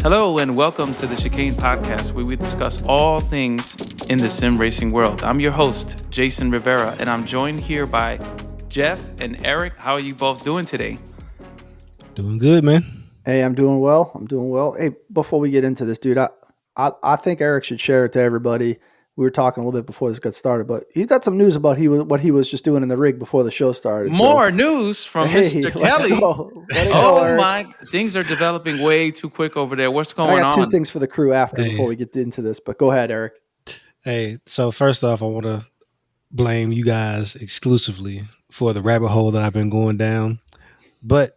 Hello and welcome to the Chicane Podcast, where we discuss all things in the sim racing world. I'm your host, Jason Rivera, and I'm joined here by Jeff and Eric. How are you both doing today? Doing good, man. Hey, I'm doing well. Hey, before we get into this, dude, I think Eric should share it to everybody. We were talking a little bit before this got started, but he's got some news about what he was just doing in the rig before the show started. More news from Mr. Kelly. My, things are developing way too quick over there. What's going on? I got two things for the crew before we get into this, but go ahead, Eric. Hey, so first off, I want to blame you guys exclusively for the rabbit hole that I've been going down. But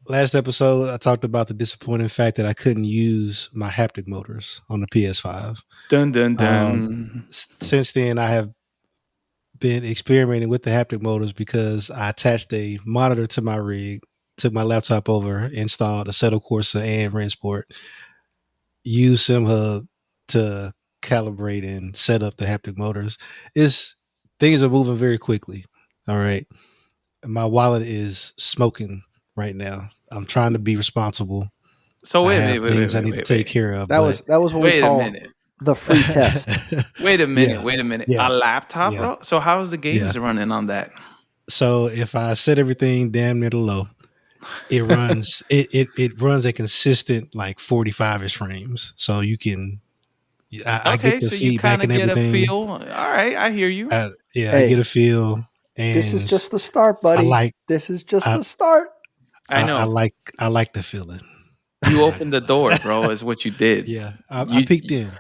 last episode, I talked about the disappointing fact that I couldn't use my haptic motors on the PS5. Dun, dun, dun. Since then, I have been experimenting with the haptic motors because I attached a monitor to my rig, took my laptop over, installed a Assetto Corsa and Rensport, used SimHub to calibrate and set up the haptic motors. Things are moving very quickly. All right. My wallet is smoking right now. I'm trying to be responsible. So wait I need to take care of. That was what we call the free test. Wait a minute. Yeah. A laptop, bro? So how's the games running on that? So if I set everything damn near to low, it runs it runs a consistent like 45-ish frames. So you can I get the feedback and everything. You kind of get a feel. All right, I hear you. I get a feel. And this is just the start, buddy. This is just the start. I know. I like the feeling. You opened the door, bro, is what you did. Yeah. I peeked in.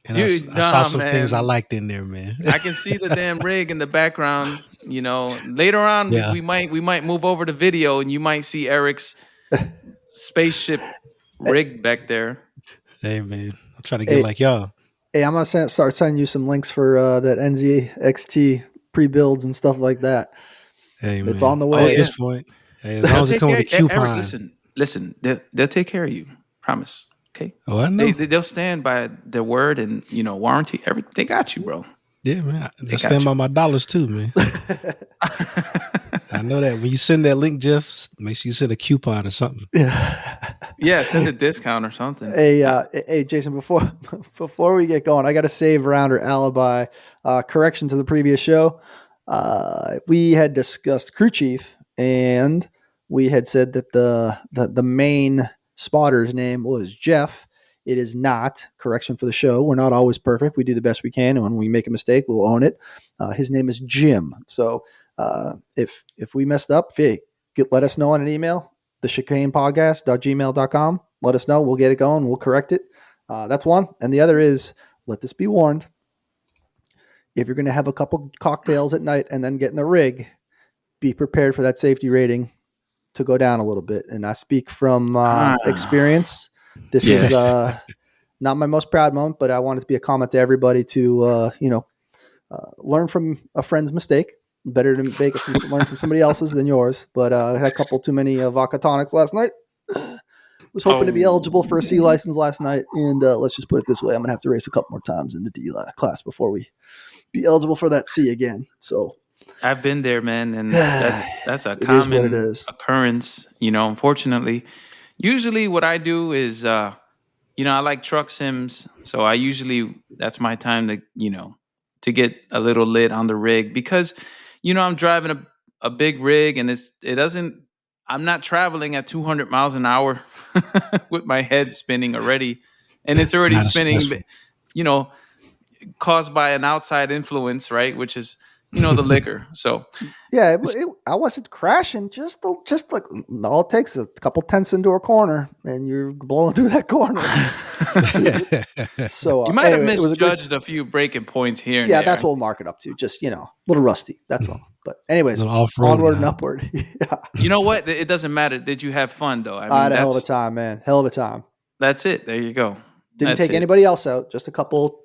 And dude, I saw some things I liked in there, man. I can see the damn rig in the background. You know, later on we might move over to video and you might see Eric's spaceship rig back there. Hey man, I'm trying to get like y'all. Hey, I'm gonna start sending you some links for that NZXT pre-builds and stuff like that. Hey man, it's on the way. At this point, hey, as long as it comes with a coupon. Eric, listen, they'll take care of you. Promise. Okay. Oh, I know. They'll stand by their word and warranty. Everything. They got you, bro. Yeah, man. They stand by my dollars too, man. I know that. When you send that link, Jeff, make sure you send a coupon or something. Yeah, send a discount or something. Hey, Jason. Before we get going, I got to save around or alibi. Correction to the previous show. We had discussed crew chief, and we had said that the main spotter's name was Jeff. It is not. Correction for the show. We're not always perfect. We do the best we can, and when we make a mistake, we'll own it. His name is Jim. So if we messed up, let us know on an email, thechicanepodcast.gmail.com. Let us know. We'll get it going. We'll correct it. That's one. And the other is, let this be warned. If you're going to have a couple cocktails at night and then get in the rig, be prepared for that safety rating to go down a little bit. And I speak from experience. This is not my most proud moment, but I want it to be a comment to everybody to, learn from a friend's mistake. Better to learn from somebody else's than yours. But I had a couple too many vodka tonics last night. Was hoping to be eligible for a C license last night. And let's just put it this way. I'm going to have to race a couple more times in the D class before we be eligible for that C again. So I've been there, man, and that's a common occurrence. Unfortunately, usually what I do is, I like truck sims, so that's my time to get a little lit on the rig because, I'm driving a big rig and I'm not traveling at 200 miles an hour with my head spinning already, and it's already spinning, caused by an outside influence, right? Which is, the liquor. So yeah, I wasn't crashing. Just like all it takes is a couple tenths into a corner, and you're blowing through that corner. So you might have misjudged a few breaking points here. And there. That's what we'll mark it up to. Just a little rusty. That's all. But anyways, onward and upward. Yeah. You know what? It doesn't matter. Did you have fun though? I had a hell of a time, man. Hell of a time. That's it. There you go. Didn't take anybody else out. Just a couple.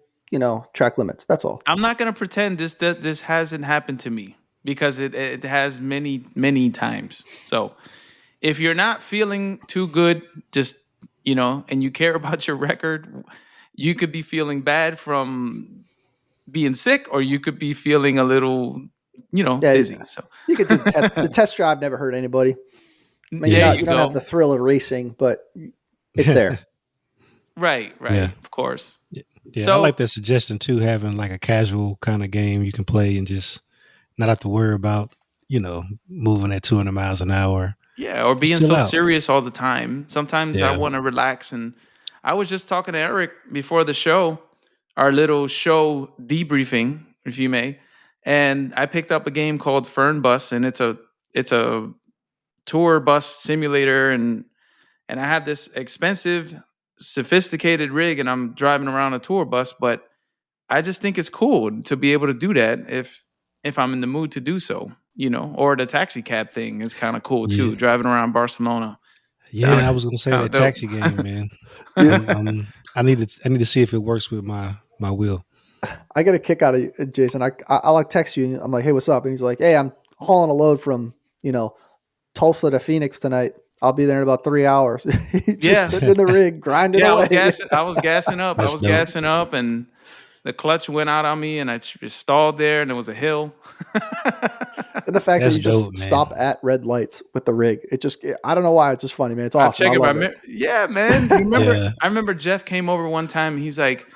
Track limits. That's all. I'm not going to pretend this hasn't happened to me because it has many, many times. So if you're not feeling too good, just, and you care about your record, you could be feeling bad from being sick, or you could be feeling a little, dizzy. So you could do the test drive never hurt anybody. You don't have the thrill of racing, but it's there. Right, Yeah. right, of course. Yeah, I like So that suggestion too, having like a casual kind of game you can play and just not have to worry about, moving at 200 miles an hour. yeah, or Just being chill so out. serious all the time. Sometimes I Yeah. want to relax. And I was just talking to Eric before the show, our little show debriefing, if you may. And I picked up a game called Fern Bus, and it's a tour bus simulator, and I have this expensive, sophisticated rig, and I'm driving around a tour bus. But I just think it's cool to be able to do that if I'm in the mood to do so, Or the taxi cab thing is kind of cool Yeah. too, driving around Barcelona. That Yeah, I was was gonna say kind of that dope. taxi game, man. Dude, I need to see if it works with my wheel. I get a kick out of you, Jason. I like text you. I'm like, hey, what's up? And he's like, hey, I'm hauling a load from Tulsa to Phoenix tonight. I'll be there in about 3 hours. Just Yeah, sitting in the rig, grinding yeah. I away. was gassing. I was gassing up. I That's was dope. gassing up, and the clutch went out on me, and I just stalled there, and there was a hill. And the fact that That's you dope, just man. stop at red lights with the rig, I don't know why. It's just funny, man. It's I awesome. I check it. love it. Yeah, man. You remember? Yeah. I remember Jeff came over one time. And he's like,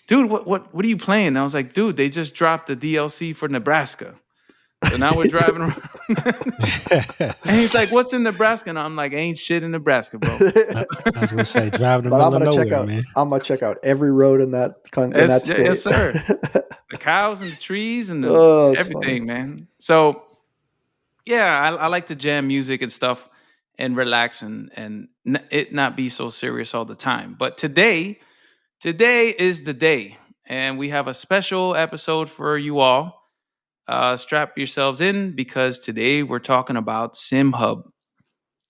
"Dude, what are you playing?" And I was like, "Dude, they just dropped the DLC for Nebraska." So now we're driving around. And he's like, "What's in Nebraska?" And I'm like, "Ain't shit in Nebraska, bro." I was gonna say driving in the But middle of nowhere, man. I'm gonna check out every road in that state. Yes, sir. The cows and the trees and Oh, it's funny. everything, man. So yeah, I like to jam music and stuff and relax and it not be so serious all the time. But today is the day, and we have a special episode for you all. Strap yourselves in because today we're talking about SimHub,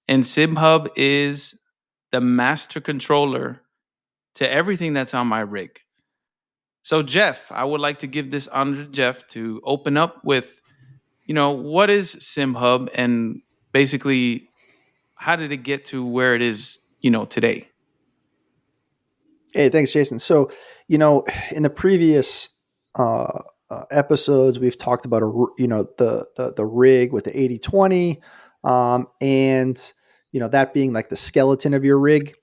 and SimHub is the master controller to everything that's on my rig. So, Jeff, I would like to give this honor to Jeff to open up with, what is SimHub and basically how did it get to where it is, today? Hey, thanks, Jason. So, in the previous episodes, we've talked about the rig with the 80/20, and that being like the skeleton of your rig.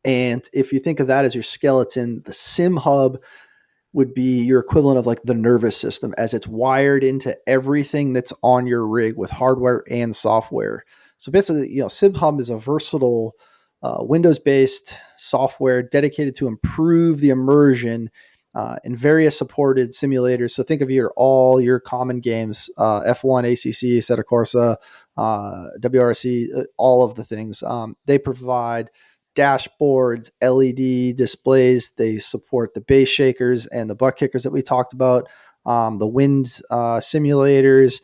And if you think of that as your skeleton, the SimHub would be your equivalent of like the nervous system, as it's wired into everything that's on your rig with hardware and software. So basically, SimHub is a versatile Windows-based software dedicated to improve the immersion in various supported simulators. So think of all your common games, F1, ACC, Assetto Corsa, WRC, all of the things. They provide dashboards, LED displays. They support the base shakers and the butt kickers that we talked about, the wind simulators.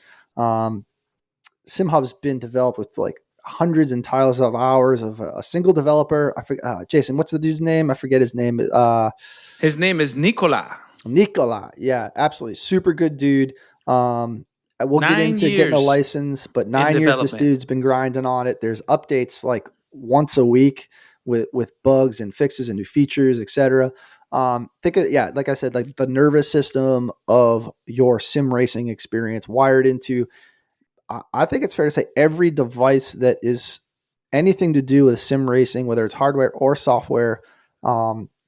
SimHub's been developed with like hundreds and thousands of hours of a single developer. I forget, Jason, what's the dude's name? I forget his name. His name is Nicola. Nicola. Yeah, absolutely. Super good dude. We'll get 9 into getting a years license, but in 9 years this development. dude's been grinding on it. There's updates like once a week with bugs and fixes and new features, etc. Think of, yeah, like I said, like the nervous system of your sim racing experience wired into, I think it's fair to say, every device that is anything to do with sim racing, whether it's hardware or software.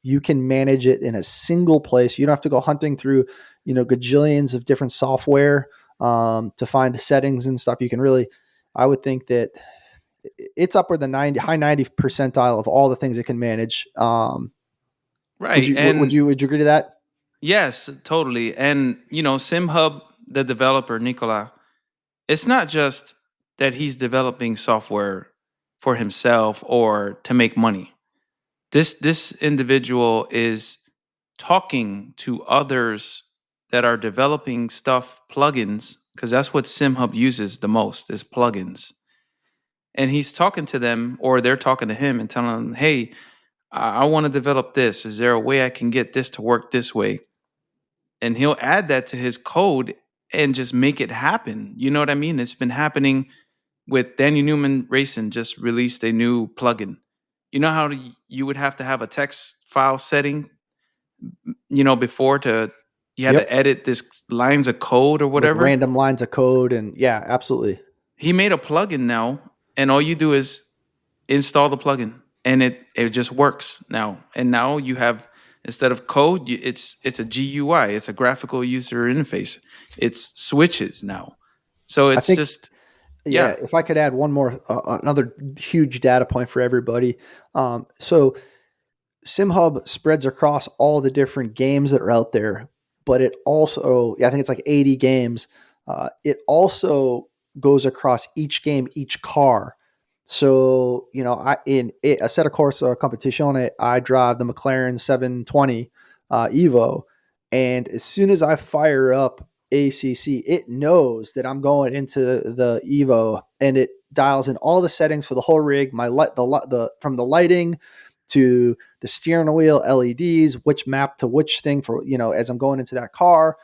You can manage it in a single place. You don't have to go hunting through, gajillions of different software to find the settings and stuff. You can really, I would think that it's upward the high 90th percentile of all the things it can manage. Right. Would you agree to that? Yes, totally. And, SimHub, the developer, Nicola, it's not just that he's developing software for himself or to make money. This individual is talking to others that are developing stuff, plugins, because that's what SimHub uses the most is plugins. And he's talking to them, or they're talking to him and telling them, "Hey, I want to develop this. Is there a way I can get this to work this way?" And he'll add that to his code and just make it happen. You know what I mean? It's been happening with Daniel Newman Racing just released a new plugin. You know how you would have to have a text file setting, before you had Yep. to edit this lines of code or Like whatever. random lines of code. And yeah, absolutely. He made a plugin now, and all you do is install the plugin and it just works now. And now you have, instead of code, it's a GUI, it's a graphical user interface. It's switches now. So I it's think, just yeah, yeah. if I could add one more, another huge data point for everybody. So SimHub spreads across all the different games that are out there, but it also, I think it's like 80 games. It also goes across each game, each car. So, in a set of course competition, I drive the McLaren 720 Evo. And as soon as I fire up ACC, it knows that I'm going into the Evo, and it dials in all the settings for the whole rig, my light, from the lighting to the steering wheel LEDs, which map to which thing for, as I'm going into that car,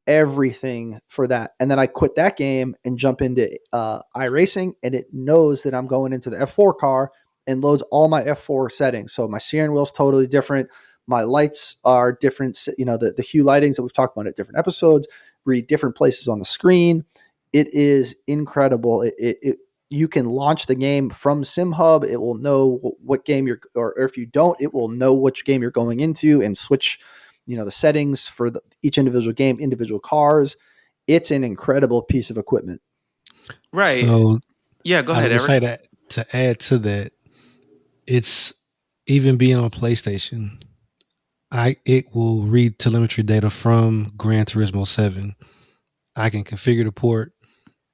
everything for that. And then I quit that game and jump into iRacing, and it knows that I'm going into the F4 car and loads all my F4 settings. So my steering wheel's totally different. My lights are different. The hue lightings that we've talked about at different episodes, read different places on the screen. It is incredible. You can launch the game from SimHub. It will know what game or if you don't, it will know which game you're going into and switch, the settings for each individual game, individual cars. It's an incredible piece of equipment. Right. So Yeah, go I ahead, would Eric. say that to add to that, it's even being on PlayStation, it will read telemetry data from Gran Turismo 7. I can configure the port,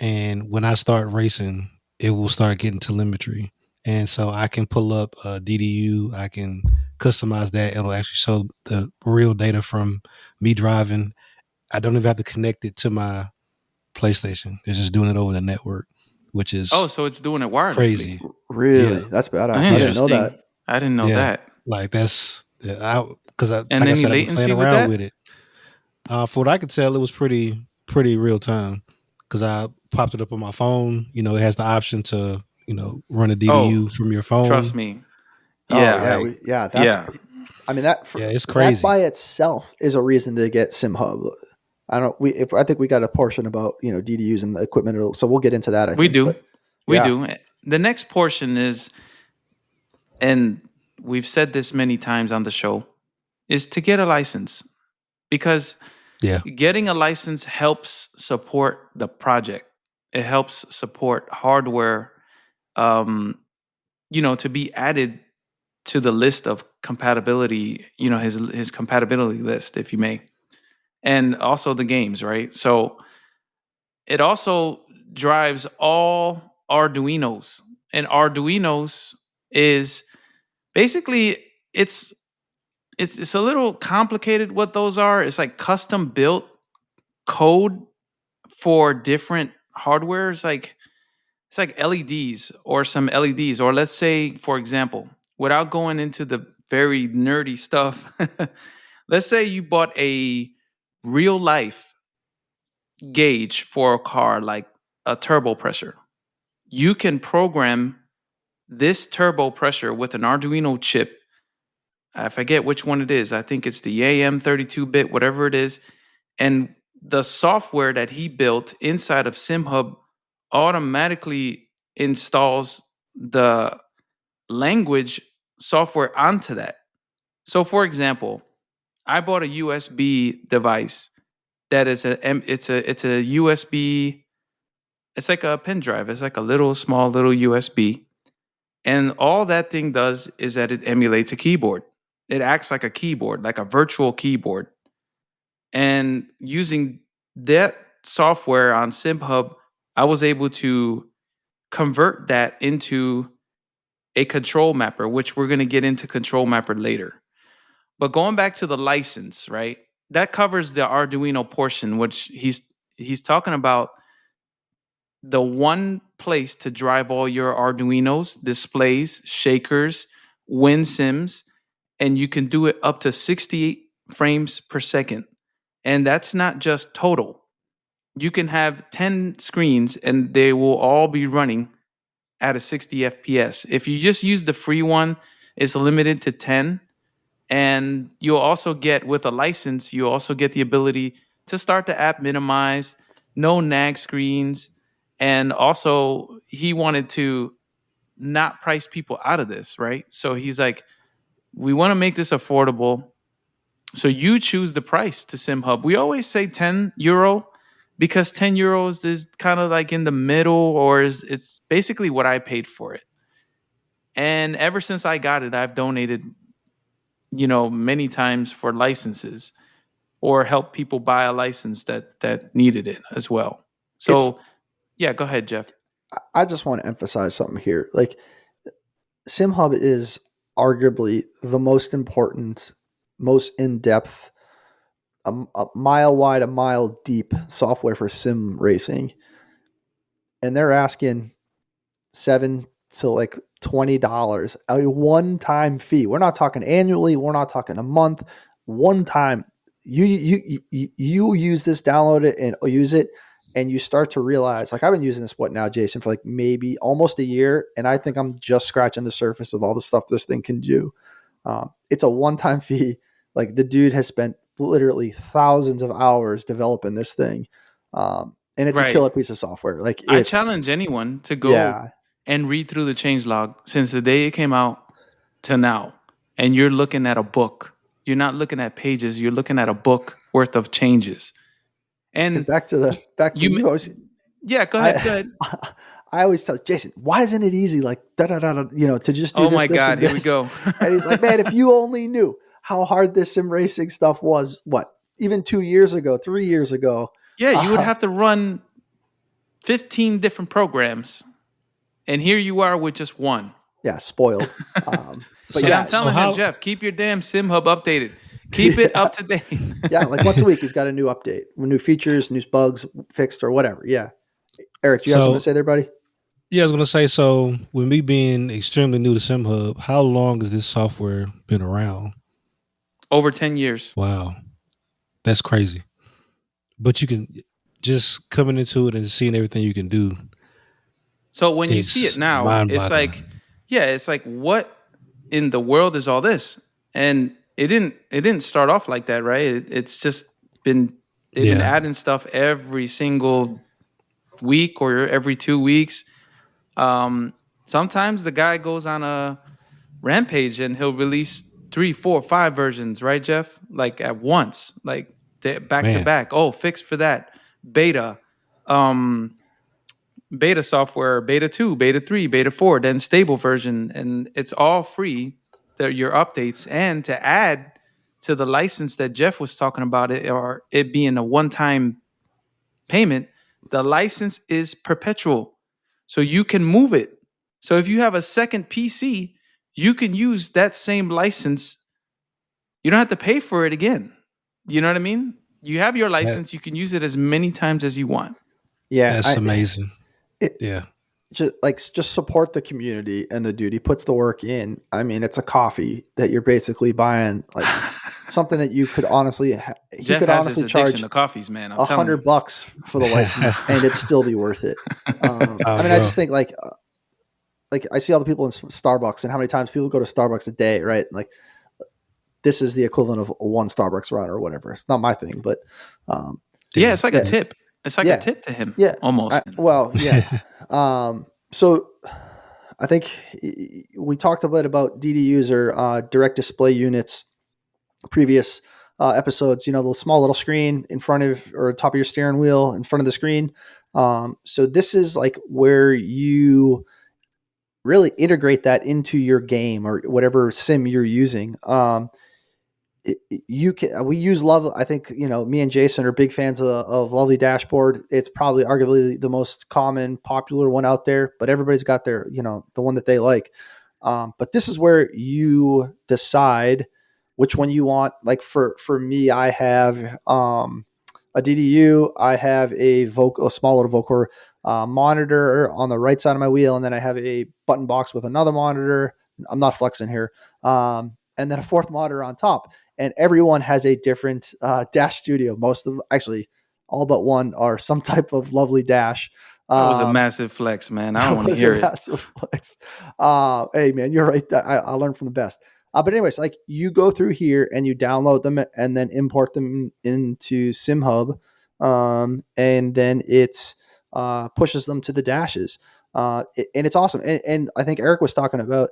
and when I start racing, it will start getting telemetry. And so I can pull up a DDU, I can customize that. It'll actually show the real data from me driving. I don't even have to connect it to my PlayStation. It's just doing it over the network, which Oh, is so it's doing it wirelessly. crazy. Really? Yeah. That's badass. I Yeah. didn't know Interesting. that. I didn't know Yeah. that. Like that's, because And like I any said, I've been playing latency with around that? with it. For what I could tell, it was pretty real time because I popped it up on my phone. It has the option to run a Oh, DDU from your trust phone. me. Oh Yeah. yeah, Like, that's. Yeah. I mean that yeah, it's that crazy. by itself is a reason to get SimHub. I think we got a portion about DDUs and the equipment, so we'll get into that. I We think, do. but We yeah, do. The next portion is, and we've said this many times on the show, is to get a license, because Yeah, getting a license helps support the project. It helps support hardware, to be added to the list of compatibility, his compatibility list, if you may, and also the games, right? So it also drives all Arduinos, and Arduinos is basically, it's a little complicated what those are. It's like custom built code for different hardware. It's like LEDs, or some LEDs, or let's say, for example, without going into the very nerdy stuff, let's say you bought a real life gauge for a car, like a turbo pressure. You can program this turbo pressure with an Arduino chip. I forget which one it is. I think it's the AM32-bit, whatever it is. And the software that he built inside of SimHub automatically installs the language software onto that. So, for example, I bought a USB device that is it's a USB. It's like a pen drive. It's like a little small little USB, and all that thing does is that it emulates a keyboard. It acts like a keyboard, like a virtual keyboard. And using that software on SimHub, I was able to convert that into a control mapper, which we're going to get into control mapper later. But going back to the license, right? That covers the Arduino portion, which he's talking about the one place to drive all your Arduinos, displays, shakers, WinSims, and you can do it up to 60 frames per second. And that's not just total. You can have 10 screens and they will all be running at a 60 FPS. If you just use the free one, it's limited to 10. And you'll also get, with a license, you also get the ability to start the app minimized, no nag screens. And also, he wanted to not price people out of this, right? So he's like, we want to make this affordable. So you choose the price to SimHub. We always say €10 because €10 is kind of like in the middle, or it's basically what I paid for it. And ever since I got it, I've donated, many times for licenses or helped people buy a license that needed it as well. So yeah, go ahead, Jeff. I just want to emphasize something here. Like, SimHub is arguably the most important, most in-depth, a mile wide, a mile deep software for sim racing. And they're asking $7 to like $20, a one-time fee. We're not talking annually. We're not talking a month. One time, you use this, download it, and use it, and you start to realize, like, I've been using this now, Jason, for like maybe almost a year, and I think I'm just scratching the surface of all the stuff this thing can do. It's a one-time fee. Like, the dude has spent literally thousands of hours developing this thing, and it's a killer piece of software. Like, I challenge anyone to go and read through the changelog since the day it came out to now, and you're looking at a book. You're not looking at pages. You're looking at a book worth of changes. And back to you always, go ahead. I always tell Jason, why isn't it easy? Like, to just do this. Oh my God, here we go. And he's like, man, if you only knew how hard this sim racing stuff was, even 2 years ago, 3 years ago. Yeah, you would have to run 15 different programs. And here you are with just one. Yeah, spoiled. But I'm telling him, Jeff, keep your damn SimHub updated. Keep it up to date. Yeah, like once a week, he's got a new update, new features, new bugs fixed or whatever. Yeah. Eric, do you have something to say there, buddy? Yeah, I was going to say, so with me being extremely new to SimHub, how long has this software been around? Over 10 years. Wow. That's crazy. But you can just coming into it and seeing everything you can do. So when you see it now, it's like, what in the world is all this? And it didn't start off like that, right? It's just they've been adding stuff every single week or every 2 weeks. Sometimes the guy goes on a rampage and he'll release 3, 4, 5 versions, right, Jeff? Like at once, like back to back. Oh, fixed for that. Beta software, beta 2, beta 3, beta 4, then stable version. And it's all free, your updates. And to add to the license that Jeff was talking about, it being a one-time payment, the license is perpetual. So you can move it. So if you have a second PC, you can use that same license. You don't have to pay for it again. You know what I mean? You have your license. You can use it as many times as you want. Yeah. That's amazing. Just support the community and the dude. He puts the work in. I mean, it's a coffee that you're basically buying, like something that you could honestly, Jeff could honestly charge the coffees, man. $100 for the license and it'd still be worth it. I just think like I see all the people in Starbucks and how many times people go to Starbucks a day, right? Like, this is the equivalent of one Starbucks run or whatever. It's not my thing, but it's like a tip. It's like a tip to him. Yeah, almost. So I think we talked a bit about DDUs or direct display units, previous episodes. The small little screen in front of or top of your steering wheel in front of the screen. So this is like where you really integrate that into your game or whatever sim you're using. We use Love. I think, me and Jason are big fans of Lovely Dashboard. It's probably arguably the most common, popular one out there, but everybody's got their, the one that they like. But this is where you decide which one you want. Like for me, I have a DDU. I have a small little Vocore monitor on the right side of my wheel, and then I have a button box with another monitor. I'm not flexing here. And then a fourth monitor on top. And everyone has a different dash studio. Most of them, actually, all but one are some type of Lovely Dash. That was a massive flex, man. I don't want to hear it. Massive flex. Hey, man, you're right. I learned from the best. But anyways, like you go through here and you download them and then import them into SimHub, and then it pushes them to the dashes. And it's awesome. And I think Eric was talking about,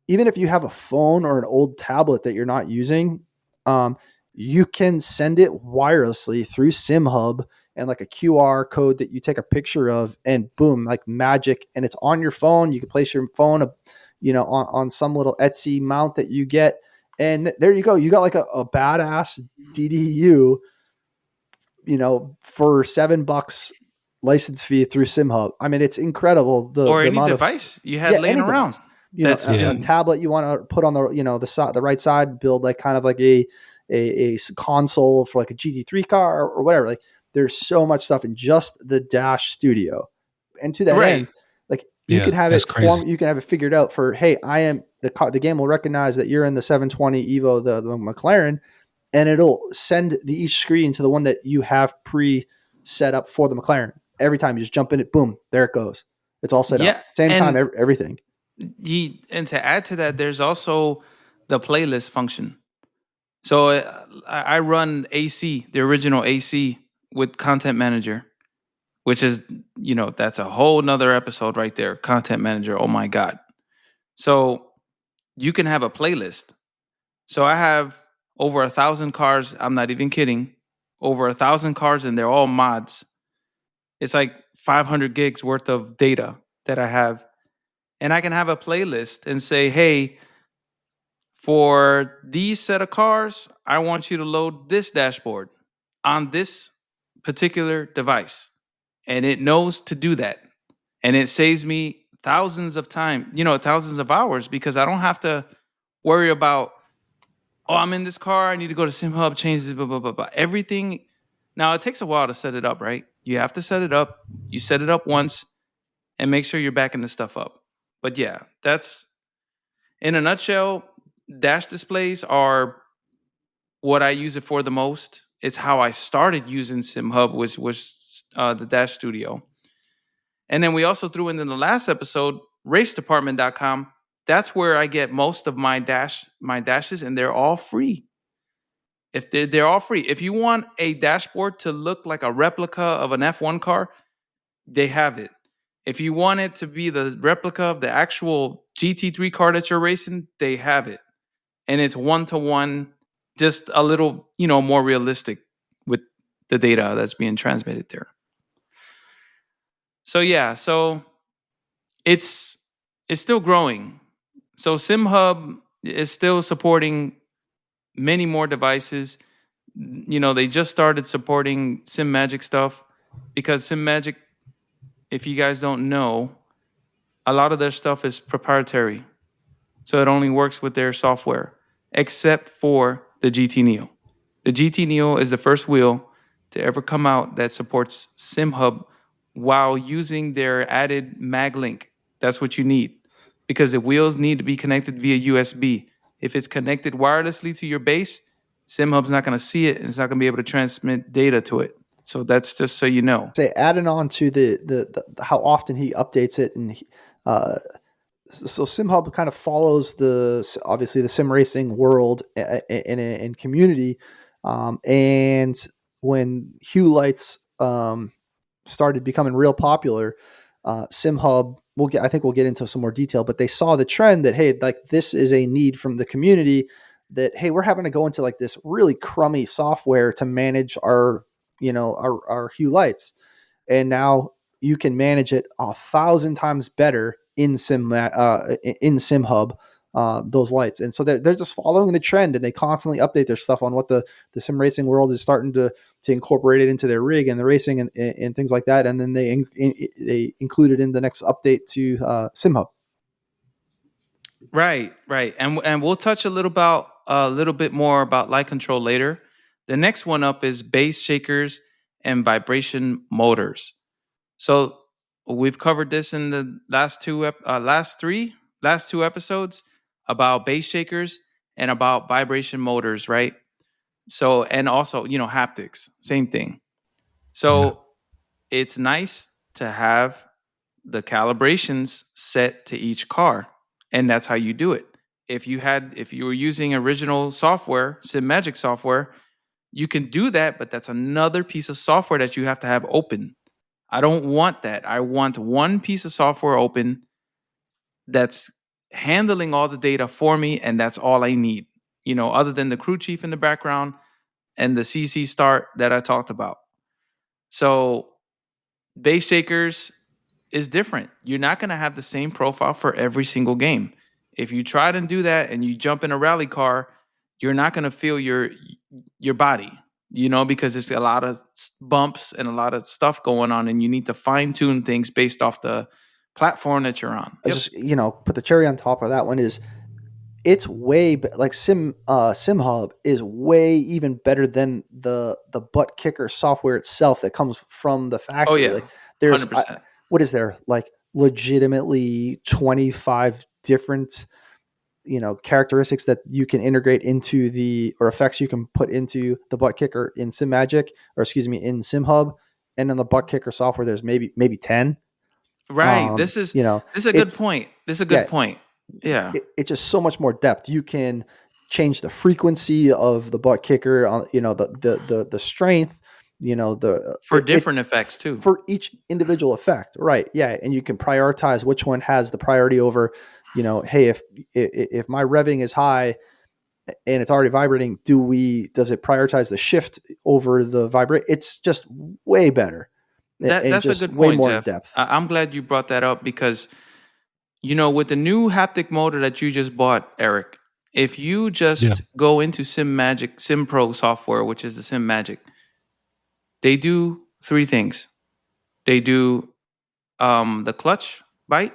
even if you have a phone or an old tablet that you're not using, you can send it wirelessly through SimHub and like a QR code that you take a picture of, and boom, like magic, and it's on your phone. You can place your phone, on some little Etsy mount that you get, and there you go. You got like a badass DDU, for $7 license fee through SimHub. I mean, it's incredible. The any amount device you had laying any around. device. That's Tablet you want to put on the right side, build like kind of like a console for like a GT3 car or whatever. Like, there's so much stuff in just the Dash Studio, and to that end, like you can have it you can have it figured out for, hey, I am the game will recognize that you're in the 720 Evo, the McLaren, and it'll send each screen to the one that you have pre set up for the McLaren. Every time you just jump in it, boom, there it goes. It's all set up. Same time, everything. And to add to that, there's also the playlist function. So I run AC, the original AC with Content Manager, which is, that's a whole nother episode right there. Content Manager. Oh my God. So you can have a playlist. So I have over 1,000 cars. I'm not even kidding. Over 1,000 cars, and they're all mods. It's like 500 gigs worth of data that I have. And I can have a playlist and say, hey, for these set of cars, I want you to load this dashboard on this particular device. And it knows to do that. And it saves me thousands of time, thousands of hours, because I don't have to worry about, I'm in this car, I need to go to SimHub, change this, blah, blah, blah, blah. Everything. Now, it takes a while to set it up, right? You have to set it up. You set it up once and make sure you're backing the stuff up. But yeah, that's, in a nutshell, dash displays are what I use it for the most. It's how I started using SimHub, which was the Dash Studio. And then we also threw in the last episode, racedepartment.com. That's where I get most of my dashes, and they're all free. If they're all free. If you want a dashboard to look like a replica of an F1 car, they have it. If you want it to be the replica of the actual GT3 car that you're racing, they have it. And it's 1-to-1, just a little, more realistic with the data that's being transmitted there. So yeah, it's still growing. So SimHub is still supporting many more devices. They just started supporting SimMagic stuff, because SimMagic, if you guys don't know, a lot of their stuff is proprietary. So it only works with their software, except for the GT Neo. The GT Neo is the first wheel to ever come out that supports SimHub while using their added mag link. That's what you need, because the wheels need to be connected via USB. If it's connected wirelessly to your base, SimHub's not going to see it, and it's not going to be able to transmit data to it. So that's just so you know. Say, adding on to the how often he updates it, and so SimHub kind of follows obviously the sim racing world and community. And when hue lights started becoming real popular, SimHub, I think we'll get into some more detail, but they saw the trend that, hey, like this is a need from the community, that, hey, we're having to go into like this really crummy software to manage our hue lights. And now you can manage it 1,000 times better in SimHub, those lights. And so they're just following the trend, and they constantly update their stuff on what the sim racing world is starting to incorporate it into their rig and the racing and things like that. And then they include it in the next update to SimHub. Right. And we'll touch a little bit more about light control later. The next one up is base shakers and vibration motors. So we've covered this in the last two episodes about base shakers and about vibration motors, right? So, and also, haptics, same thing. So it's nice to have the calibrations set to each car, and that's how you do it. If you were using original software, SimMagic software, you can do that, but that's another piece of software that you have to have open. I don't want that. I want one piece of software open that's handling all the data for me, and that's all I need. Other than the crew chief in the background and the CC start that I talked about. So base shakers is different. You're not going to have the same profile for every single game. If you try to do that and you jump in a rally car, you're not going to feel your body, because there's a lot of bumps and a lot of stuff going on, and you need to fine tune things based off the platform that you're on. Yep. Just put the cherry on top of that one is it's way like SimHub is way even better than the butt kicker software itself that comes from the factory. Oh yeah, like there's 100%. What is there, like legitimately 25 different characteristics that you can integrate into or effects you can put into the butt kicker in SimMagic, or excuse me, in SimHub, and in the butt kicker software there's maybe 10. Right. This is a good point. Yeah. It's just so much more depth. You can change the frequency of the butt kicker on, the strength, for different effects too. For each individual effect. Right. Yeah. And you can prioritize which one has the priority over, hey, if my revving is high and it's already vibrating, does it prioritize the shift over the vibrate? It's just way better. That's a good point, way more Jeff. In depth. I'm glad you brought that up because, with the new haptic motor that you just bought, Eric, if you just go into SimPro software, which is the SimMagic, they do 3 things. They do the clutch bite.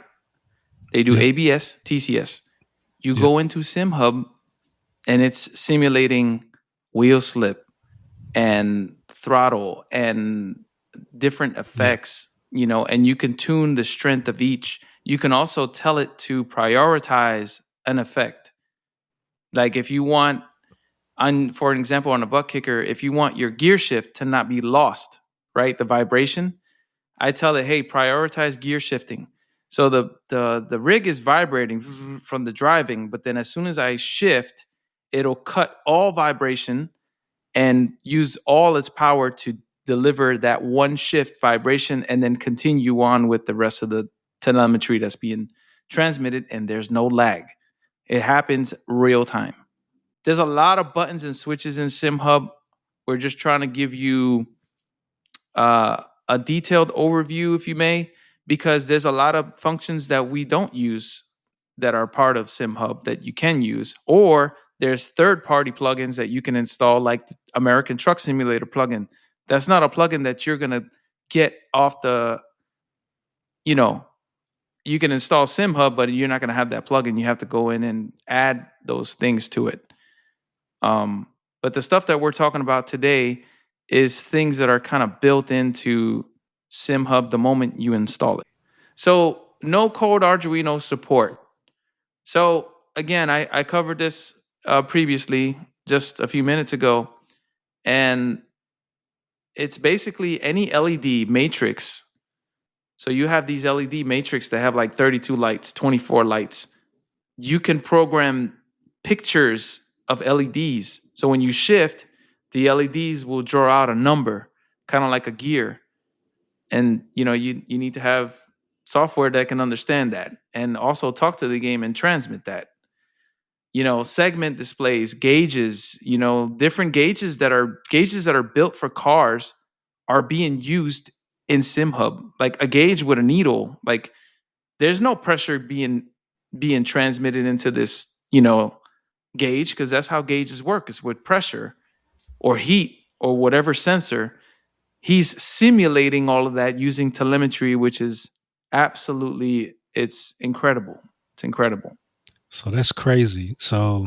They do ABS, TCS. You go into SimHub, and it's simulating wheel slip and throttle and different effects, and you can tune the strength of each. You can also tell it to prioritize an effect. Like if you want, for an example, on a butt kicker, if you want your gear shift to not be lost, right, the vibration, I tell it, hey, prioritize gear shifting. So the rig is vibrating from the driving, but then as soon as I shift, it'll cut all vibration and use all its power to deliver that one shift vibration and then continue on with the rest of the telemetry that's being transmitted, and there's no lag. It happens real time. There's a lot of buttons and switches in SimHub. We're just trying to give you a detailed overview, if you may, because there's a lot of functions that we don't use that are part of SimHub that you can use, or there's third-party plugins that you can install, like the American Truck Simulator plugin. That's not a plugin that you're going to get off the, you can install SimHub, but you're not going to have that plugin. You have to go in and add those things to it. But the stuff that we're talking about today is things that are kind of built into SimHub the moment you install it. So no code Arduino support. So again, I covered this previously just a few minutes ago, and it's basically any LED matrix. So you have these LED matrix that have like 32 lights, 24 lights. You can program pictures of LEDs. So when you shift, the LEDs will draw out a number, kind of like a gear. And you need to have software that can understand that and also talk to the game and transmit that. Segment displays, gauges, different gauges that are built for cars are being used in SimHub. Like a gauge with a needle, like there's no pressure being transmitted into this, gauge, because that's how gauges work. It's with pressure or heat or whatever sensor. He's simulating all of that using telemetry, which is absolutely, it's incredible. It's incredible. So that's crazy. So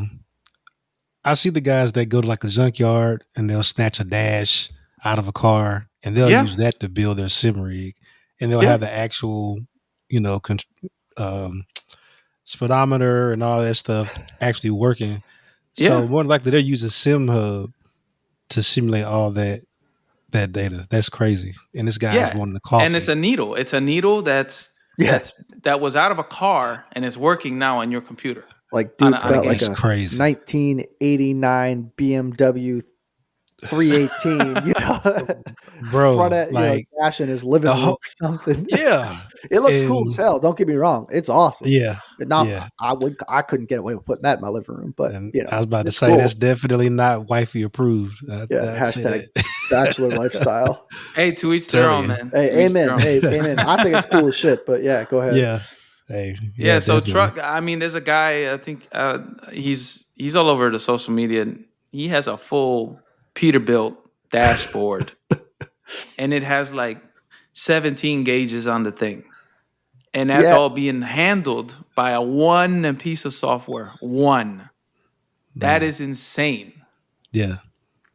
I see the guys that go to like a junkyard and they'll snatch a dash out of a car and they'll use that to build their sim rig, and they'll have the actual, speedometer and all that stuff actually working. So more likely they're using SimHub to simulate all that data. That's crazy. And this guy's wanting the coffee. And it's a needle. It's a needle that was out of a car and is working now on your computer. Like, dude's got like a crazy 1989 BMW 318, bro. front end, Like dash in his living room or something. yeah, It looks cool as hell. Don't get me wrong; it's awesome. Yeah, But I couldn't get away with putting that in my living room. But and I was about to say cool. that's definitely not wifey approved. Hashtag bachelor lifestyle. Hey, to each their own, man. Hey, amen. Hey, amen. I think it's cool as shit. But yeah, go ahead. Yeah. Hey, yeah. So definitely. truck. I mean, there's a guy. I think he's all over the social media. He has a full Peterbilt dashboard, and it has like 17 gauges on the thing, and that's all being handled by one piece of software. One. That is insane. Yeah.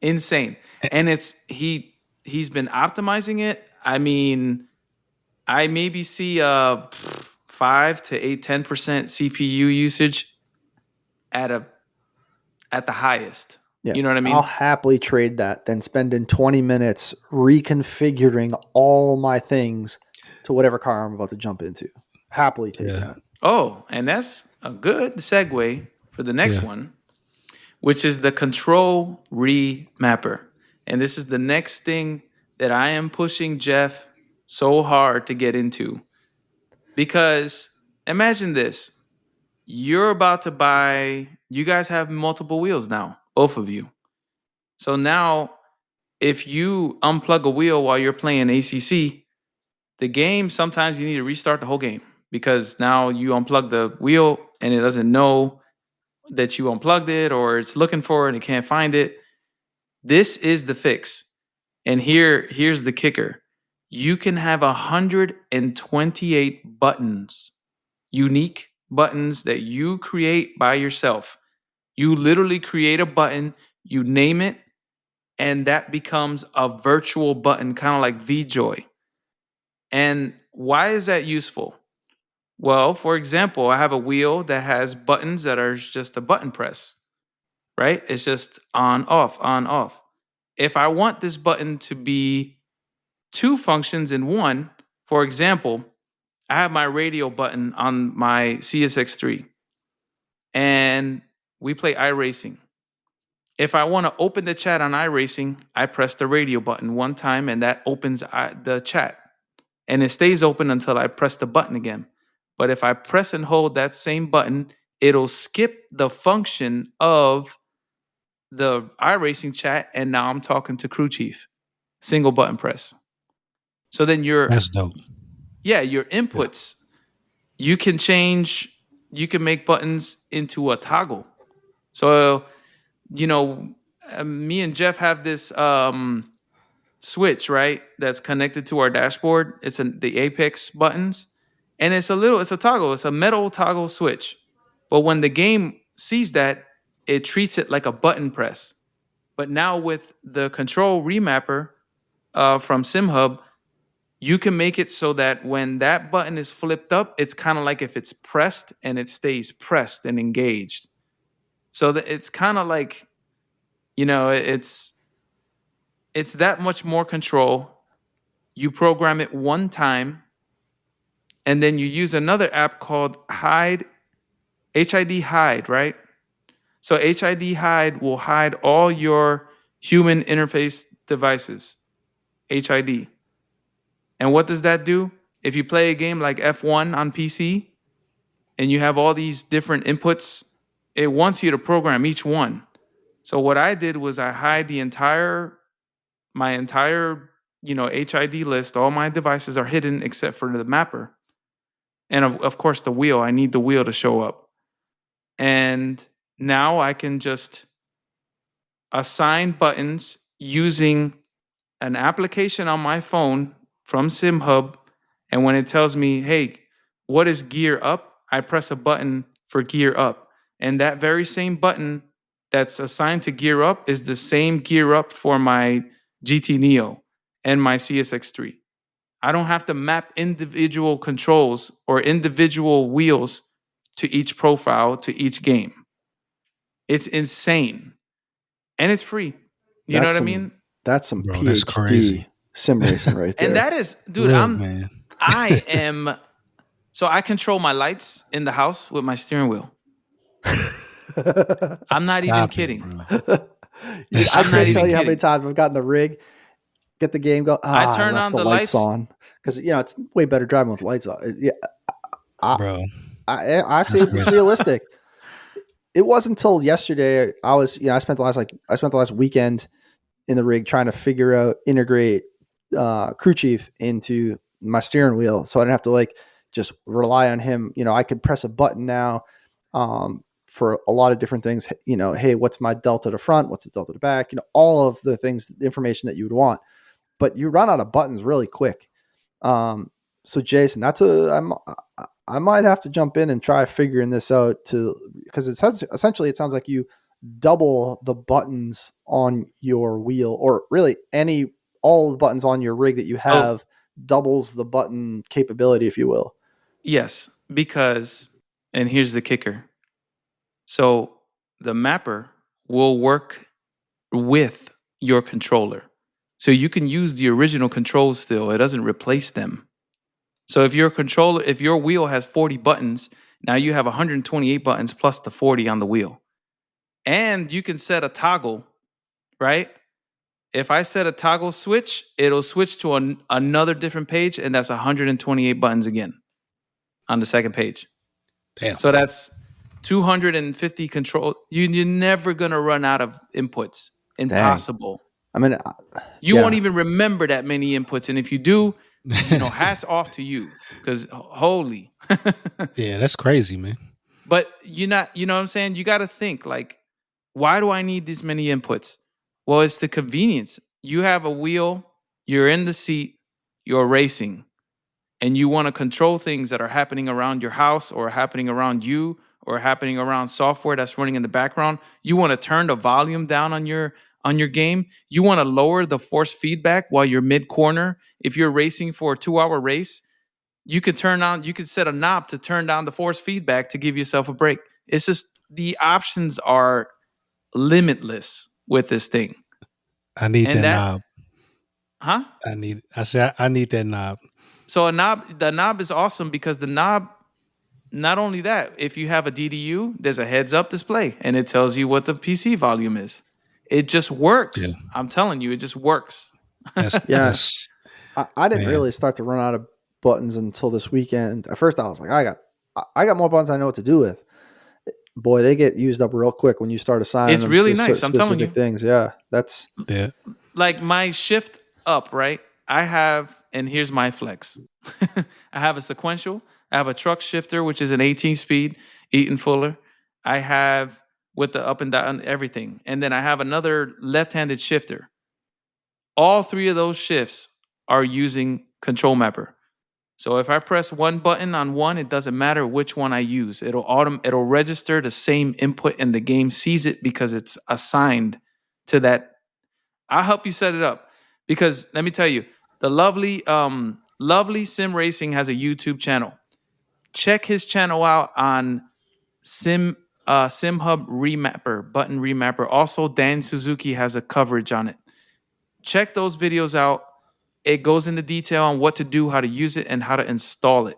Insane. And he's been optimizing it. I mean, I maybe see 5 to 10% CPU usage at the highest. Yeah. You know what I mean? I'll happily trade that than spending 20 minutes reconfiguring all my things to whatever car I'm about to jump into. Happily take that. Oh, and that's a good segue for the next one, which is the control remapper. And this is the next thing that I am pushing Jeff so hard to get into. Because imagine this. You're about to buy, you guys have multiple wheels now, both of you. So now, if you unplug a wheel while you're playing ACC, the game, sometimes you need to restart the whole game because now you unplug the wheel and it doesn't know that you unplugged it, or it's looking for it and it can't find it. This is the fix. And here's the kicker. You can have 128 buttons, unique buttons that you create by yourself. You literally create a button, you name it, and that becomes a virtual button, kind of like VJoy. And why is that useful? Well, for example, I have a wheel that has buttons that are just a button press, right? It's just on, off, on, off. If I want this button to be 2 functions in one, for example, I have my radio button on my CSX3 and we play iRacing. If I want to open the chat on iRacing, I press the radio button one time and that opens the chat. And it stays open until I press the button again. But if I press and hold that same button, it'll skip the function of the iRacing chat, and now I'm talking to crew chief. Single button press. So then that's dope. Yeah, your inputs, you can change, you can make buttons into a toggle. So, me and Jeff have this switch, right? That's connected to our dashboard. It's the Apex buttons. And it's a toggle. It's a metal toggle switch. But when the game sees that, it treats it like a button press. But now with the control remapper from SimHub, you can make it so that when that button is flipped up, it's kind of like if it's pressed and it stays pressed and engaged. So that it's kind of like, it's that much more control. You program it one time, and then you use another app called HID Hide, right? So HID Hide will hide all your human interface devices, HID. And what does that do? If you play a game like F1 on PC and you have all these different inputs, it wants you to program each one. So what I did was I hide my entire, HID list. All my devices are hidden except for the mapper. And of course the wheel. I need the wheel to show up. And now I can just assign buttons using an application on my phone from SimHub. And when it tells me, hey, what is gear up? I press a button for gear up. And that very same button that's assigned to gear up is the same gear up for my GT Neo and my CSX3. I don't have to map individual controls or individual wheels to each profile, to each game. It's insane. And it's free. You know what I mean? That's some PhD sim racing right there. And that is, dude, so I control my lights in the house with my steering wheel. I'm not even kidding. That's I I'm not can't tell even crazy. you how many kidding. times I've gotten the rig, get the game go. I I turn left on the the lights lights. on because it's way better driving with lights on. Yeah, I, Bro, I see that's it's crazy. realistic. It wasn't until yesterday I spent the last weekend in the rig trying to figure out integrate crew chief into my steering wheel, so I didn't have to like just rely on him. I could press a button now for a lot of different things. Hey, what's my delta to front? What's the delta to back? All of the things, the information that you would want, but you run out of buttons really quick. So Jason, I might have to jump in and try figuring this out because it says essentially it sounds like you double the buttons on your wheel, or really all the buttons on your rig that you So have doubles the button capability, if you will. yes, because, and here's the kicker. So the mapper will work with your controller. So you can use the original controls still. It doesn't replace them. So if your wheel has 40 buttons, now you have 128 buttons plus the 40 on the wheel. And you can set a toggle, right? If I set a toggle switch, it'll switch to another different page, and that's 128 buttons again on the second page. Damn. So that's 250 control. You're never gonna run out of inputs. Dang. Impossible. I mean, You won't even remember that many inputs, and if you do, hats off to you, because holy. Yeah, that's crazy, man. But you're not, you know what I'm saying? You got to think like, why do I need this many inputs? Well, it's the convenience. You have a wheel, you're in the seat, you're racing, and you want to control things that are happening around your house or happening around you or happening around software that's running in the background. You want to turn the volume down on your game. You want to lower the force feedback while you're mid corner. If you're racing for a 2-hour race, you could set a knob to turn down the force feedback to give yourself a break. It's just the options are limitless with this thing. I need And that that, knob. huh? I need that knob. So the knob is awesome because the knob, not only that, if you have a DDU, there's a heads up display and it tells you what the PC volume is. It just Yeah. works. I'm telling you, it just works. yeah, That's I didn't man. really start to run out of buttons until this weekend. At first, I was like, I got more buttons I know what to do with. Boy, they get used up real quick when you start assigning It's them really to nice. I'm telling specific you. things. Yeah, that's Yeah. Like my shift up, right? I have, and here's my flex. I have a sequential. I have a truck shifter, which is an 18 speed, Eaton Fuller. I have with the up and down everything. And then I have another left handed shifter. All three of those shifts are using Control Mapper. So if I press one button on one, it doesn't matter which one I use. It'll register the same input and the game sees it because it's assigned to that. I'll help you set it up because let me tell you, the lovely Sim Racing has a YouTube channel. Check his channel out on SimHub Remapper, button remapper. Also, Dan Suzuki has a coverage on it. Check those videos out. It goes into detail on what to do, how to use it, and how to install it.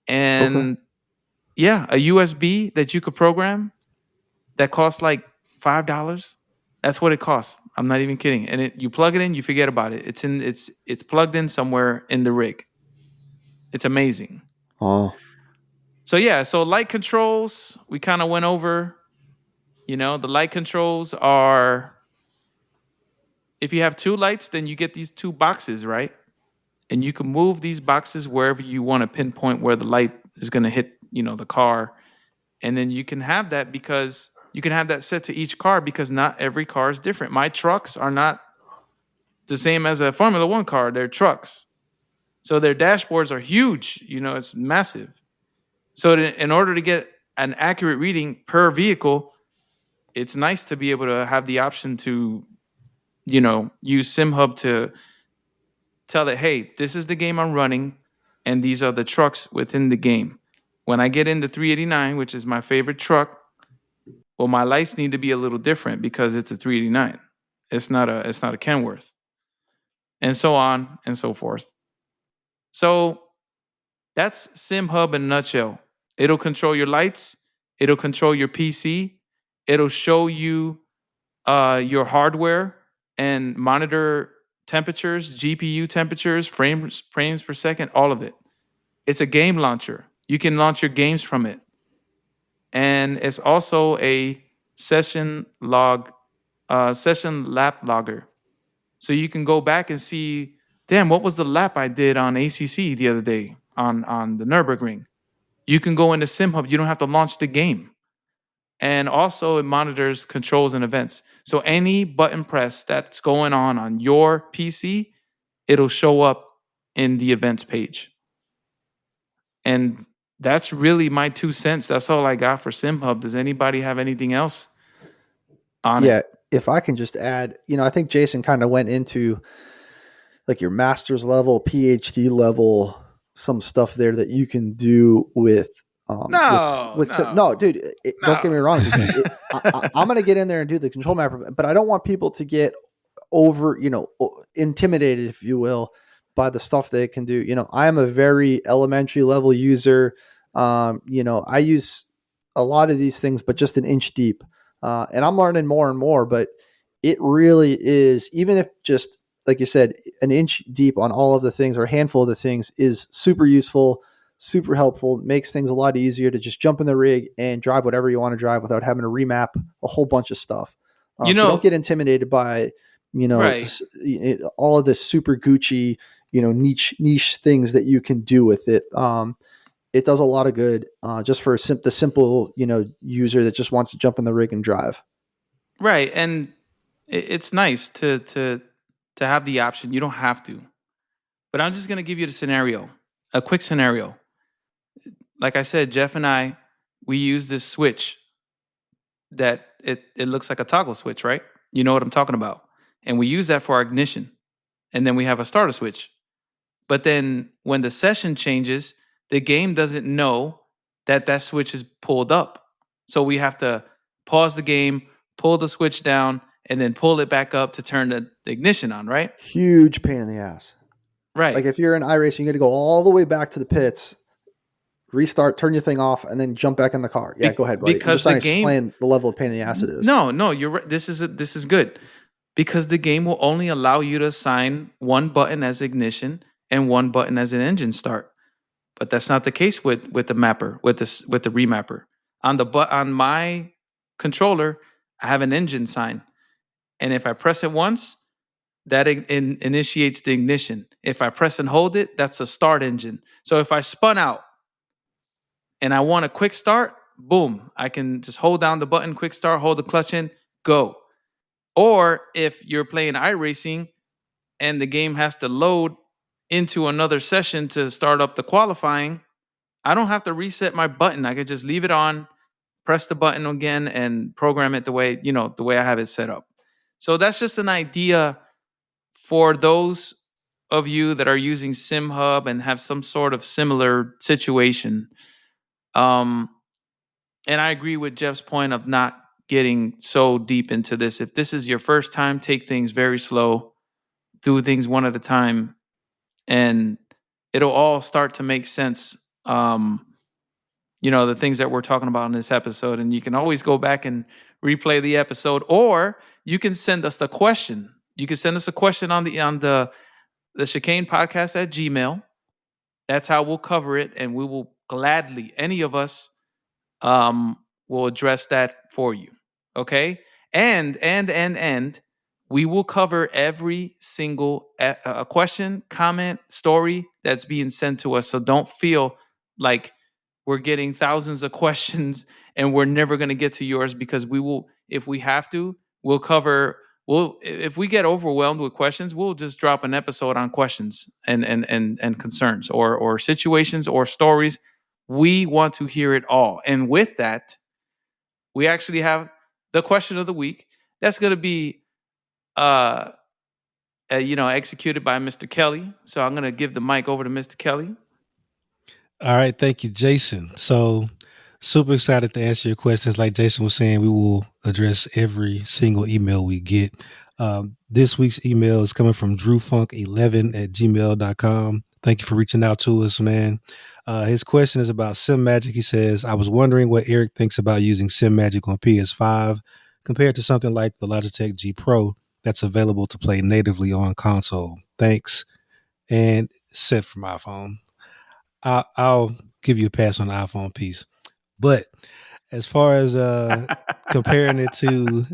okay. And yeah, a USB that you could program that costs like $5. That's what it costs. I'm not even kidding. And you plug it in, you forget about it. It's plugged in somewhere in the rig. It's amazing. Oh, So yeah, so light controls, we kind of went over. The light controls are, if you have two lights, then you get these two boxes, right? And you can move these boxes wherever you want to pinpoint where the light is going to hit, the car. And then you can have that because you can have that set to each car because not every car is different. My trucks are not the same as a Formula One car. They're trucks. So their dashboards are huge. It's massive. So in order to get an accurate reading per vehicle, it's nice to be able to have the option to, use SimHub to tell it, hey, this is the game I'm running, and these are the trucks within the game. When I get into 389, which is my favorite truck, well, my lights need to be a little different because it's a 389. It's not a Kenworth, and so on and so forth. So that's SimHub in a nutshell. It'll control your lights. It'll control your PC. It'll show you your hardware and monitor temperatures, GPU temperatures, frames per second, all of it. It's a game launcher. You can launch your games from it. And it's also a session lap logger. So you can go back and see, damn, what was the lap I did on ACC the other day on the Nürburgring? You can go into SimHub. You don't have to launch the game. And also it monitors controls and events. So any button press that's going on your PC, it'll show up in the events page. And that's really my 2 cents. That's all I got for SimHub. Does anybody have anything else on it? Yeah, if I can just add, I think Jason kind of went into like your master's level, PhD level, some stuff there that you can do with No, dude. Don't get me wrong. I'm going to get in there and do the control mapper, but I don't want people to get over, intimidated, if you will, by the stuff they can do. I am a very elementary level user. I use a lot of these things, but just an inch deep. And I'm learning more and more, but it really is, even if just like you said, an inch deep on all of the things or a handful of the things is super useful, super helpful, makes things a lot easier to just jump in the rig and drive whatever you want to drive without having to remap a whole bunch of stuff. So don't get intimidated by, right. all of the super Gucci, niche things that you can do with it. It does a lot of good just for the simple, user that just wants to jump in the rig and drive. Right. And it's nice to have the option. You don't have to. But I'm just going to give you a quick scenario. Like I said, Jeff and I, we use this switch that it looks like a toggle switch, right? You know what I'm talking about. And we use that for our ignition. And then we have a starter switch. But then when the session changes, the game doesn't know that switch is pulled up. So we have to pause the game, pull the switch down, and then pull it back up to turn the ignition on, right? Huge pain in the ass. Right. Like if you're in iRacing, you got to go all the way back to the pits, restart, turn your thing off, and then jump back in the car. Yeah, go ahead, buddy. Because I'm just trying to explain the level of pain in the ass it is. No, you're right. This is good. Because the game will only allow you to assign one button as ignition and one button as an engine start. But that's not the case with the mapper, with the remapper. On my controller, I have an engine sign. And if I press it once, that initiates the ignition. If I press and hold it, that's a start engine. So if I spun out and I want a quick start, boom, I can just hold down the button, quick start, hold the clutch in, go. Or if you're playing iRacing and the game has to load into another session to start up the qualifying, I don't have to reset my button. I could just leave it on, press the button again, and program it the way I have it set up. So that's just an idea for those of you that are using SimHub and have some sort of similar situation. And I agree with Jeff's point of not getting so deep into this. If this is your first time, take things very slow, do things one at a time, and it'll all start to make sense. The things that we're talking about in this episode, and you can always go back and replay the episode, or you can send us the question. You can send us a question on the Chicane Podcast at Gmail. That's how we'll cover it, and we will gladly, any of us, will address that for you. Okay, and we will cover every single question, comment, story that's being sent to us. So don't feel like we're getting thousands of questions and we're never going to get to yours, because we will, if we have to, we'll cover. If we get overwhelmed with questions, we'll just drop an episode on questions and concerns or situations or stories. We want to hear it all. And with that, we actually have the question of the week. That's going to be executed by Mr. Kelly. So I'm going to give the mic over to Mr. Kelly. All right. Thank you, Jason. So super excited to answer your questions. Like Jason was saying, we will address every single email we get. This week's email is coming from drewfunk11@gmail.com. Thank you for reaching out to us, man. His question is about SimMagic. He says, I was wondering what Eric thinks about using SimMagic on PS5. compared to something like the Logitech G Pro that's available to play natively on console. Thanks. And set from iPhone. I'll give you a pass on the iPhone piece. But as far as comparing it to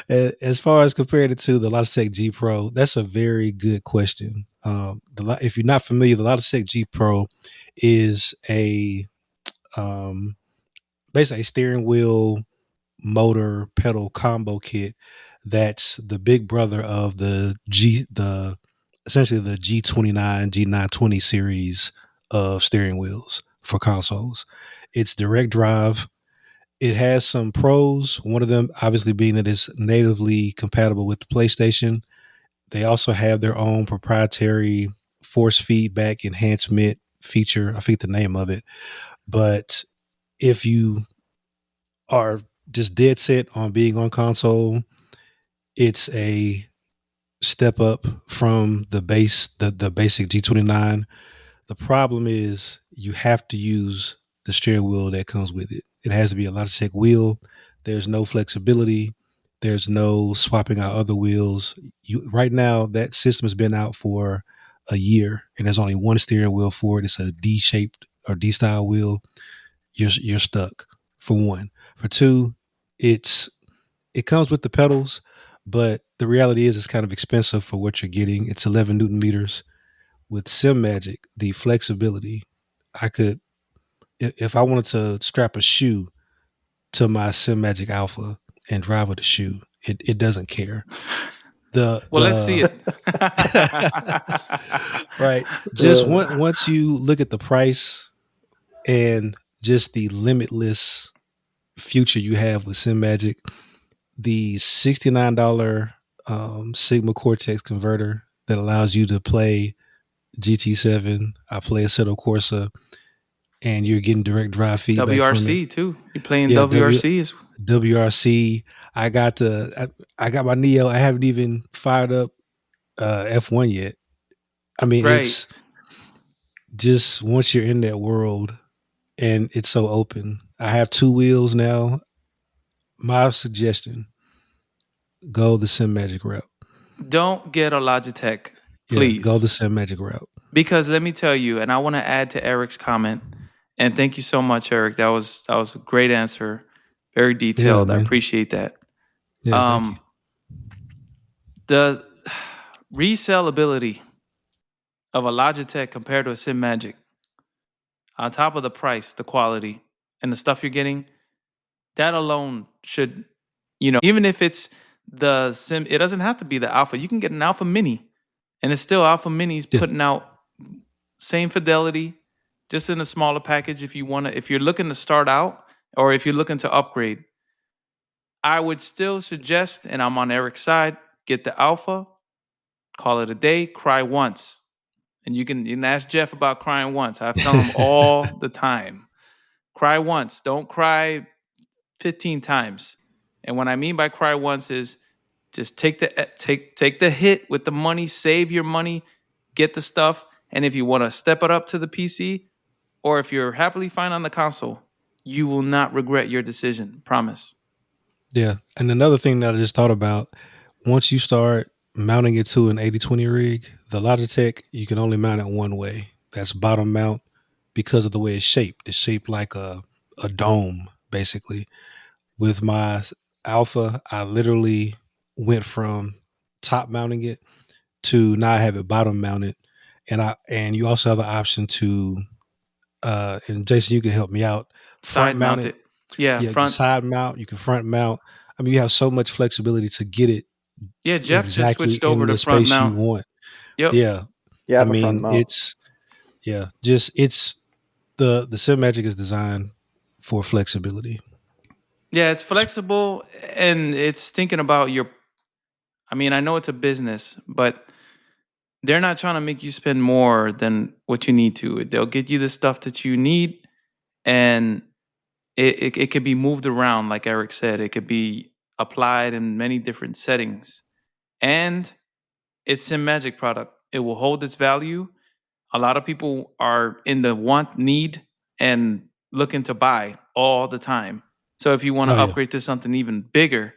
as far as comparing it to the Logitech G Pro, that's a very good question. If you're not familiar, the Logitech G Pro is a basically a steering wheel motor pedal combo kit that's the big brother of the essentially the G29 G920 series of steering wheels for consoles. It's direct drive. It has some pros, one of them obviously being that it's natively compatible with the PlayStation. They also have their own proprietary force feedback enhancement feature. I forget the name of it. But if you are just dead set on being on console, it's a step up from the basic G29. The problem is you have to use the steering wheel that comes with it. It has to be a Logitech wheel. There's no flexibility. There's no swapping out other wheels. Right now, that system has been out for a year, and there's only one steering wheel for it. It's a D-shaped or D-style wheel. You're stuck. For one. For two, it comes with the pedals, but the reality is it's kind of expensive for what you're getting. It's 11 Newton meters. With SimMagic, the flexibility, I could, if I wanted to strap a shoe to my SimMagic Alpha and drive with a shoe, it doesn't care. Let's see it. Right. Just once you look at the price and just the limitless future you have with SimMagic, the $69 Sigma Cortex converter that allows you to play GT7. I play Assetto Corsa, and you're getting direct drive feedback from it. WRC too. You're playing WRC. WRC. I got my Neo. I haven't even fired up F1 yet. I mean, right. It's just once you're in that world, and it's so open. I have two wheels now. My suggestion: go the SimMagic route. Don't get a Logitech, please. Yeah, go the SimMagic route. Because let me tell you, and I want to add to Eric's comment, and thank you so much, Eric. That was a great answer, very detailed. I appreciate that. Yeah, the resellability of a Logitech compared to a SimMagic, on top of the price, the quality, and the stuff you're getting, that alone should, even if it's the Sim, it doesn't have to be the Alpha. You can get an Alpha Mini, and it's still Alpha Mini's putting out same fidelity, just in a smaller package. If you're looking to start out, or if you're looking to upgrade, I would still suggest, and I'm on Eric's side, get the Alpha, call it a day, cry once. And you can ask Jeff about crying once. I tell him all the time, cry once. Don't cry 15 times. And what I mean by cry once is just take the hit with the money, save your money, get the stuff. And if you want to step it up to the PC, or if you're happily fine on the console, you will not regret your decision. Promise. Yeah. And another thing that I just thought about, once you start mounting it to an 80/20 rig, the Logitech, you can only mount it one way. That's bottom mount because of the way it's shaped. It's shaped like a dome, basically. With my Alpha, I literally went from top mounting it to now I have it bottom mounted. And you also have the option to and Jason, you can help me out. Side mount it. Yeah, front. Side mount. You can front mount. I mean, you have so much flexibility to get it. Yeah, Jeff just switched over to front mount. You want. Yep. Yeah. Yeah, I mean, it's the SimMagic is designed for flexibility. Yeah, it's flexible, and it's thinking about your. I mean, I know it's a business, but they're not trying to make you spend more than what you need to. They'll get you the stuff that you need, and it could be moved around, like Eric said. It could be applied in many different settings. And it's a magic product. It will hold its value. A lot of people are in the want, need, and looking to buy all the time. So if you want to upgrade to something even bigger,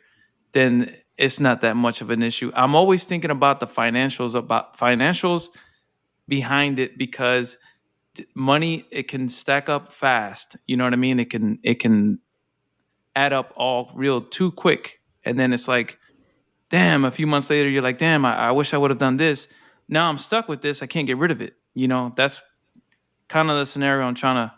then it's not that much of an issue. I'm always thinking about the financials behind it, because money, it can stack up fast. You know what I mean? It can add up all real too quick, and then it's like, damn. A few months later, you're like, damn. I wish I would have done this. Now I'm stuck with this. I can't get rid of it. That's kind of the scenario I'm trying to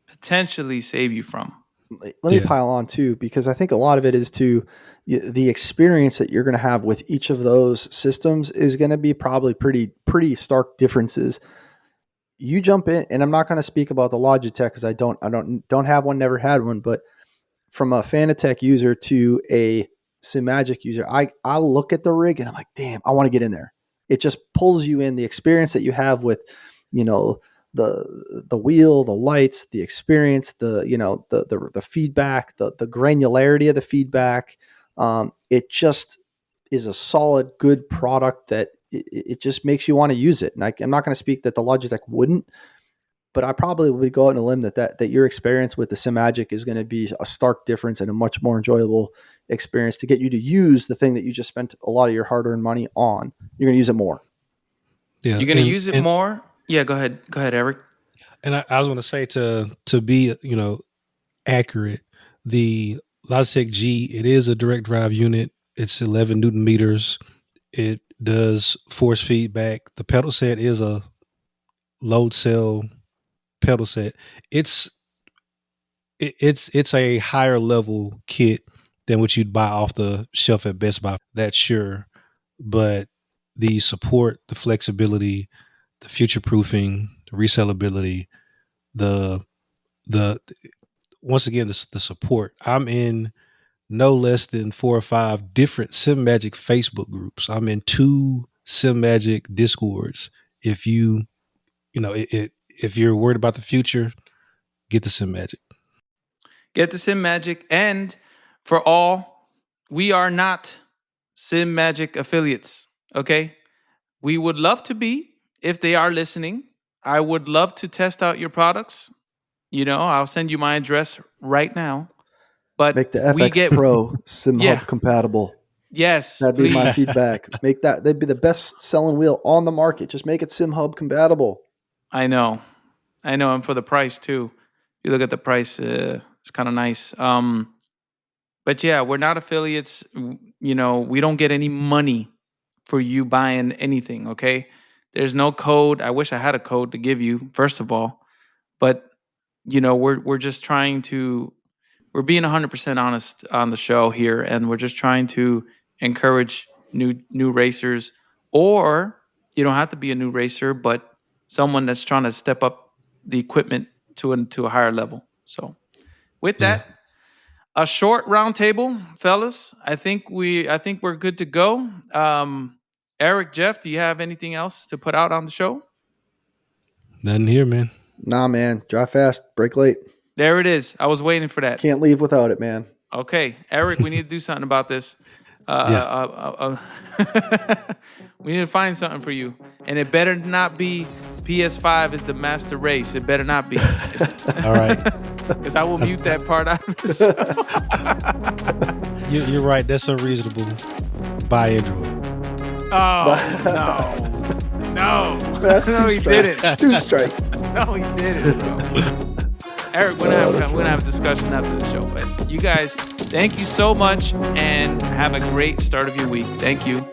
potentially save you from. Let me pile on too, because I think a lot of it is the experience that you're going to have with each of those systems is going to be probably pretty stark differences. You jump in, and I'm not going to speak about the Logitech because I don't have one, never had one, but from a Fanatec user to a SimMagic user, I look at the rig and I'm like, damn, I want to get in there. It just pulls you in. The experience that you have with, the wheel, the lights, the experience, the feedback, the granularity of the feedback. It just is a solid, good product that it just makes you want to use it. And I'm not going to speak that the Logitech wouldn't, but I probably would go out on a limb that your experience with the SimMagic is going to be a stark difference and a much more enjoyable experience to get you to use the thing that you just spent a lot of your hard-earned money on. You're going to use it more. Yeah, you're going to use it more. Yeah, go ahead, Eric. And I was going to say to be accurate, the Logitech G, it is a direct drive unit. It's 11 Newton meters. It does force feedback. The pedal set is a load cell pedal set. It's a higher level kit than what you'd buy off the shelf at Best Buy. That's sure, but the support, the flexibility, the future proofing, the resellability, the once again the support. I'm in no less than 4 or 5 different SimMagic Facebook groups. I'm in 2 SimMagic Discords. If if you're worried about the future, get the SimMagic. Get the SimMagic. And for all, we are not SimMagic affiliates, okay? We would love to be, if they are listening. I would love to test out your products. I'll send you my address right now. But make the FX Pro SimHub compatible. Yes, that'd be my feedback. They'd be the best selling wheel on the market. Just make it SimHub compatible. I know, and for the price too. You look at the price, it's kind of nice. But yeah, we're not affiliates. We don't get any money for you buying anything. Okay, there's no code. I wish I had a code to give you, first of all, but we're just trying to. We're being 100% honest on the show here, and we're just trying to encourage new racers, or you don't have to be a new racer, but someone that's trying to step up the equipment to a higher level. So, with that, a short round table, fellas. I think we're good to go. Eric, Jeff, do you have anything else to put out on the show? Nothing here, man. Nah, man. Drive fast, break late. There it is. I was waiting for that. Can't leave without it, man. Okay, Eric, we need to do something about this. We need to find something for you. And it better not be PS5 is the master race. It better not be. All right. Because I will mute that part out of the show. You're right. That's unreasonable. Buy Android. Oh, no. That's no, he strikes. didn't. 2 strikes. No, he didn't, bro. Eric, we're gonna have a discussion after the show. But you guys, thank you so much, and have a great start of your week. Thank you.